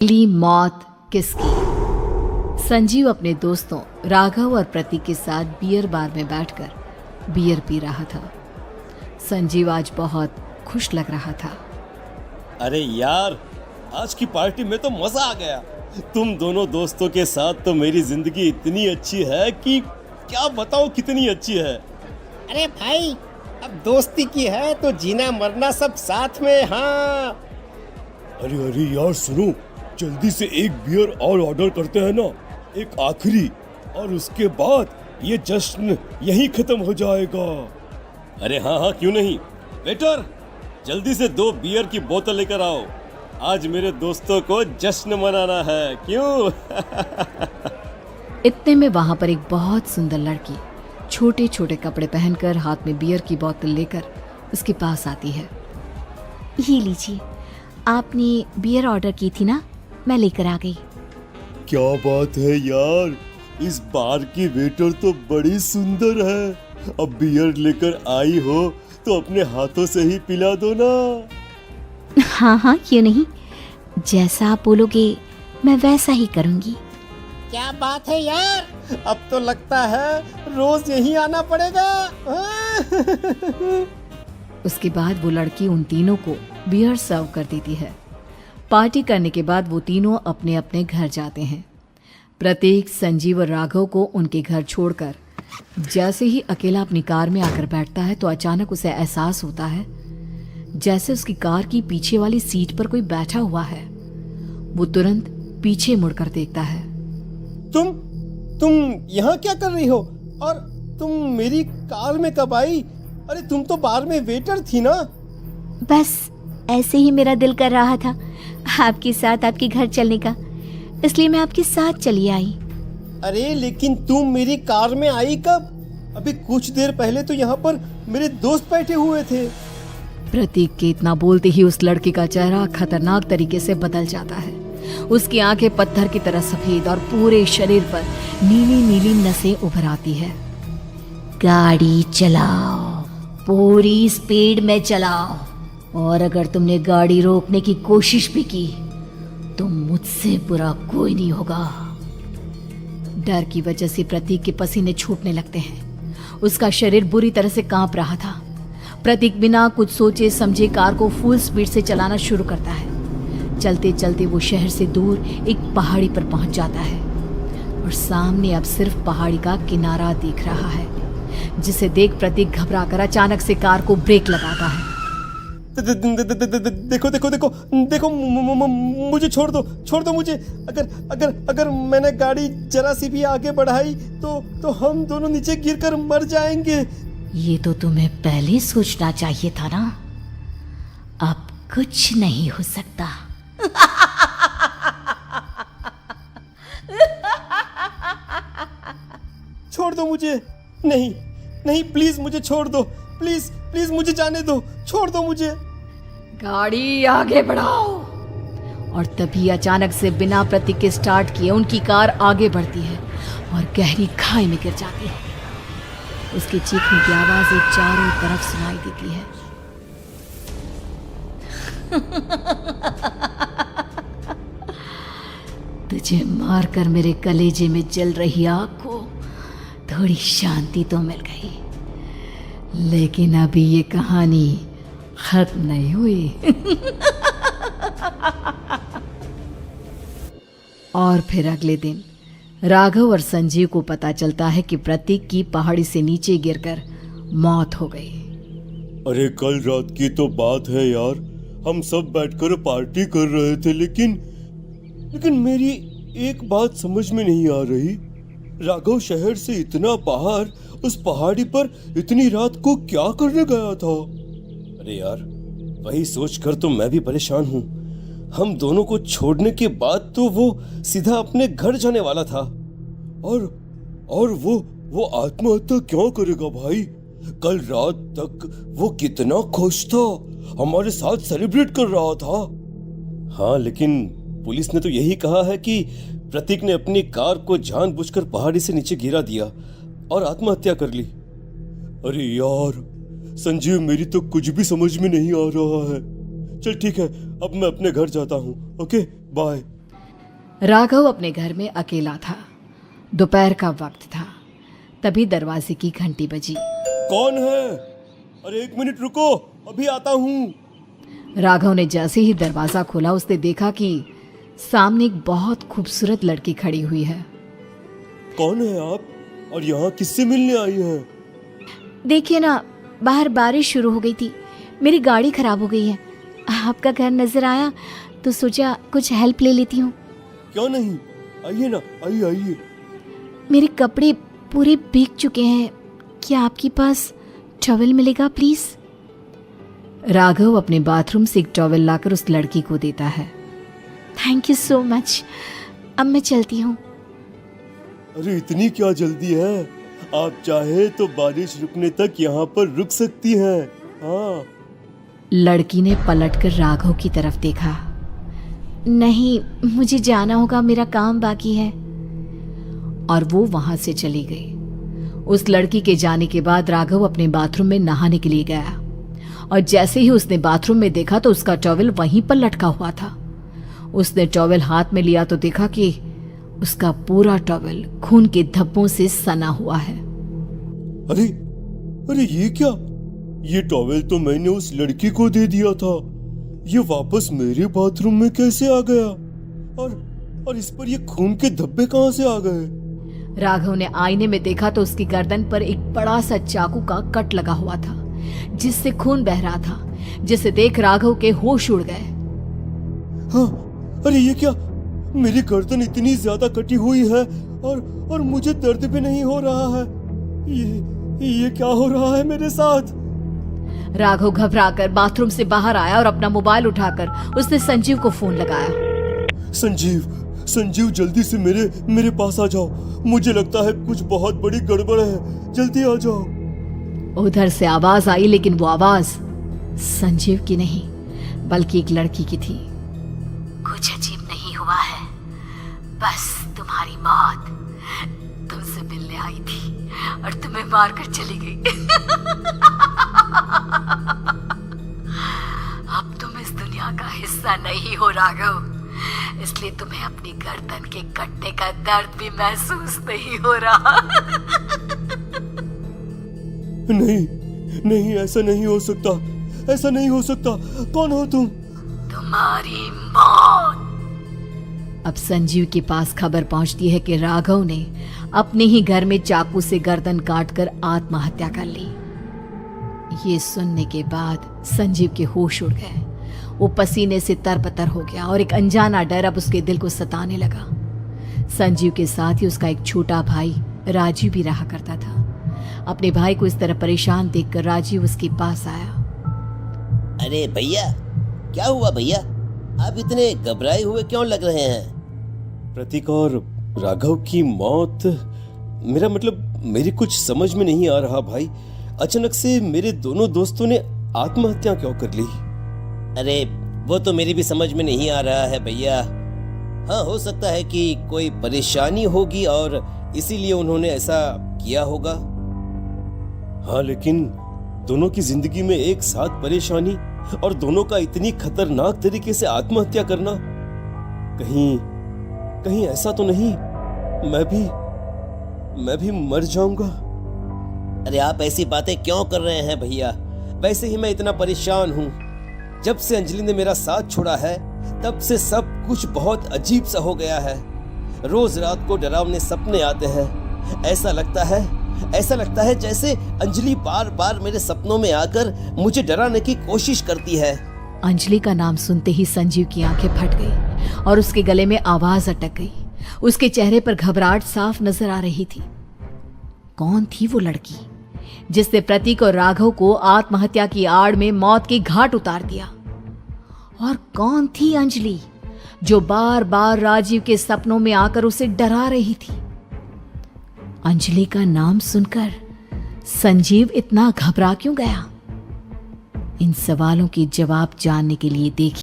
ली मौत किसकी। संजीव अपने दोस्तों राघव और प्रतीक के साथ बियर बार में बैठकर बियर पी रहा था। संजीव आज बहुत खुश लग रहा था। अरे यार, आज की पार्टी में तो मजा आ गया। तुम दोनों दोस्तों के साथ तो मेरी जिंदगी इतनी अच्छी है कि क्या बताओ कितनी अच्छी है। अरे भाई, अब दोस्ती की है तो जीना मरना सब साथ में। हाँ अरे यार सुनो, जल्दी से एक बियर और ऑर्डर करते हैं ना, एक आखिरी, और उसके बाद ये जश्न यहीं खत्म हो जाएगा। अरे हाँ, क्यों नहीं। वेटर, जल्दी से 2 बियर की बोतल लेकर आओ। आज मेरे दोस्तों को जश्न मनाना है, क्यों? इतने में वहां पर एक बहुत सुंदर लड़की छोटे छोटे कपड़े पहनकर हाथ में बियर की बोतल लेकर उसके पास आती है। ये लीजिए, आपने बियर ऑर्डर की थी ना, मैं लेकर आ गई। क्या बात है यार, इस बार की वेटर तो बड़ी सुंदर है। अब बियर लेकर आई हो तो अपने हाथों से ही पिला दो ना। हाँ, क्यों नहीं, जैसा आप बोलोगे मैं वैसा ही करूँगी। क्या बात है यार, अब तो लगता है रोज यहीं आना पड़ेगा। उसके बाद वो लड़की उन तीनों को बियर सर्व कर देती है। पार्टी करने के बाद वो तीनों अपने अपने घर जाते हैं। प्रतीक, संजीव और राघव को उनके घर छोड़कर जैसे ही अकेला अपनी कार में आकर बैठता है तो अचानक उसे एहसास होता है जैसे उसकी कार की पीछे वाली सीट पर कोई बैठा हुआ है। वो तुरंत पीछे मुड़कर देखता है। तुम यहाँ क्या कर रही हो? और तुम मेरी कार में कब आई? अरे तुम तो बार में वेटर थी ना। बस ऐसे ही मेरा दिल कर रहा था आपके साथ आपके घर चलने का, इसलिए मैं आपके साथ चली आई। अरे लेकिन तुम मेरी कार में आई कब? अभी कुछ देर पहले तो यहाँ पर मेरे दोस्त बैठे हुए थे। प्रतीक के इतना बोलते ही उस लड़के का चेहरा खतरनाक तरीके से बदल जाता है। उसकी आंखें पत्थर की तरह सफेद और पूरे शरीर पर नीली नीली नसें उभर आती है। गाड़ी चलाओ, पूरी स्पीड में चलाओ, और अगर तुमने गाड़ी रोकने की कोशिश भी की तो मुझसे बुरा कोई नहीं होगा। डर की वजह से प्रतीक के पसीने छूटने लगते हैं। उसका शरीर बुरी तरह से कांप रहा था। प्रतीक बिना कुछ सोचे समझे कार को फुल स्पीड से चलाना शुरू करता है। चलते चलते वो शहर से दूर एक पहाड़ी पर पहुंच जाता है और सामने अब सिर्फ पहाड़ी का किनारा दिख रहा है, जिसे देख प्रतीक घबराकर अचानक से कार को ब्रेक लगाता है। देखो, मुझे छोड़ दो मुझे। अगर मैंने गाड़ी जरा सी भी आगे बढ़ाई तो हम दोनों नीचे गिरकर मर जाएंगे। ये तो तुम्हें पहले सोचना चाहिए था ना। अब कुछ नहीं हो सकता। छोड़ दो मुझे। नहीं, प्लीज मुझे छोड़ दो। प्लीज मुझे जाने दो। छोड़ दो मुझे। गाड़ी आगे बढ़ाओ। और तभी अचानक से बिना प्रतीक के स्टार्ट किए उनकी कार आगे बढ़ती है और गहरी खाई में गिर जाती है। उसके चीखने की आवाज़ चारों तरफ सुनाई देती है। तुझे मारकर मेरे कलेजे में जल रही आग को थोड़ी शांति तो मिल गई, लेकिन अभी ये कहानी खत्म नहीं हुई। और फिर अगले दिन राघव और संजीव को पता चलता है कि प्रतीक की पहाड़ी से नीचे गिरकर मौत हो गई। अरे कल रात की तो बात है यार, हम सब बैठकर पार्टी कर रहे थे, लेकिन मेरी एक बात समझ में नहीं आ रही। राघव शहर से इतना बाहर उस पहाड़ी पर इतनी रात को क्या करने गया था? अरे यार, वही सोचकर तो मैं भी परेशान हूँ। हम दोनों को छोड़ने के बाद तो वो सीधा अपने घर जाने वाला था, और वो आत्महत्या क्यों करेगा भाई? कल रात तक वो कितना खुश था, हमारे साथ सेलिब्रेट कर रहा था। हाँ, लेकिन पुलिस ने तो यही कहा है कि प्रतीक ने अपनी कार को जानबूझकर पहाड़ी से नीचे गिरा दिया और आत्महत्या कर ली। अरे यार संजीव, मेरी तो कुछ भी समझ में नहीं आ रहा है। चल ठीक है, अब मैं अपने घर जाता हूँ। Okay, bye. राघव अपने घर में अकेला था। दोपहर का वक्त था। तभी दरवाजे की घंटी बजी। कौन है? अरे 1 मिनट रुको, अभी आता हूँ। राघव ने जैसे ही दरवाजा खोला उसने देखा कि सामने एक बहुत खूबसूरत लड़की खड़ी हुई है। कौन है आप और यहाँ किससे मिलने आई हैं? देखिए ना, बाहर बारिश शुरू हो गई थी, मेरी गाड़ी खराब हो गई है। आपका घर नजर आया तो सोचा कुछ हेल्प ले लेती हूँ। क्यों नहीं, आइए ना, आइए आइए। मेरे कपड़े पूरे भीग चुके हैं, क्या आपके पास टॉवल मिलेगा प्लीज? राघव अपने बाथरूम से एक टॉवल लाकर उस लड़की को देता है। थैंक यू सो मच, अब मैं चलती हूँ। अरे इतनी क्या जल्दी है? आप चाहे तो बारिश रुकने तक यहाँ पर रुक सकती हैं। हाँ। लड़की ने पलटकर राघव की तरफ देखा। नहीं, मुझे जाना होगा, मेरा काम बाकी है। और वो वहां से चली गई। उस लड़की के जाने के बाद राघव अपने बाथरूम में नहाने के लिए गया और जैसे ही उसने बाथरूम में देखा तो उसका टॉवल वहीं पर लटका हुआ था। उसने टॉवल हाथ में लिया तो देखा कि उसका पूरा टॉवल खून के धब्बों से सना हुआ है। अरे अरे ये क्या? ये टॉवल तो मैंने उस लड़की को दे दिया था। ये वापस मेरे बाथरूम में कैसे आ गया? और इस पर ये खून के धब्बे कहां से आ गए? राघव ने आईने में देखा तो उसकी गर्दन पर एक बड़ा सा चाकू का कट लगा हुआ था जिससे खून बह रहा था, जिसे देख राघव के होश उड़ गए। हाँ, अरे ये क्या? मेरी गर्दन इतनी ज्यादा कटी हुई है और मुझे दर्द भी नहीं हो रहा है। ये क्या हो रहा है मेरे साथ? राघव घबराकर बाथरूम से बाहर आया और अपना मोबाइल उठाकर उसने संजीव को फोन लगाया। संजीव जल्दी से मेरे पास आ जाओ। मुझे लगता है कुछ बहुत बड़ी गड़बड़ है, जल्दी आ जाओ। उधर से आवाज आई, लेकिन वो आवाज संजीव की नहीं बल्कि एक लड़की की थी। कुछ अजीब नहीं हुआ है, बस तुम्हारी मौत तुमसे मिलने आई थी और तुम्हें मारकर चली गई। अब तुम इस दुनिया का हिस्सा नहीं हो राघव, इसलिए तुम्हें अपनी गर्दन के कटने का दर्द भी महसूस नहीं हो रहा। नहीं, ऐसा नहीं हो सकता, ऐसा नहीं हो सकता। कौन हो तुम? तुम्हारी मौत। अब संजीव के पास खबर पहुंचती है कि राघव ने अपने ही घर में चाकू से गर्दन काटकर आत्महत्या कर ली। ये सुनने के बाद संजीव के होश उड़ गए। वो पसीने से तरबतर हो गया और एक अनजाना डर अब उसके दिल को सताने लगा। संजीव के साथ ही उसका एक छोटा भाई राजीव भी रहा करता था। अपने भाई को इस तरह परेशान देखकर राजीव उसके पास आया। अरे भैया, क्या हुआ भैया? आप इतने घबराए हुए क्यों लग रहे हैं? प्रतीक और राघव की मौत, मेरा मतलब मेरी कुछ समझ में नहीं आ रहा भाई। अचानक से मेरे दोनों दोस्तों ने आत्महत्या क्यों कर ली? अरे वो तो मेरी भी समझ में नहीं आ रहा है भैया। हाँ, हो सकता है कि कोई परेशानी होगी और इसीलिए उन्होंने ऐसा किया होगा। हाँ, लेकिन दोनों की जिंदगी में एक साथ परेशानी और दोनों का इतनी खतरनाक तरीके से आत्महत्या करना, कहीं ऐसा तो नहीं मैं भी मर जाऊंगा? अरे आप ऐसी बातें क्यों कर रहे हैं भैया? वैसे ही मैं इतना परेशान हूँ। जब से अंजलि ने मेरा साथ छोड़ा है तब से सब कुछ बहुत अजीब सा हो गया है। रोज रात को डरावने सपने आते हैं। ऐसा लगता है जैसे अंजलि बार बार मेरे सपनों में आकर मुझे डराने की कोशिश करती है। अंजलि का नाम सुनते ही संजीव की आंखें फट गई और उसके गले में आवाज अटक गई। उसके चेहरे पर घबराहट साफ नजर आ रही थी। कौन थी वो लड़की जिसने प्रतीक और राघव को आत्महत्या की आड़ में मौत की घाट उतार दिया? और कौन थी अंजलि जो बार बार राजीव के सपनों में आकर उसे डरा रही थी? अंजलि का नाम सुनकर संजीव इतना घबरा क्यों गया? इन सवालों के जवाब जानने के लिए देखिए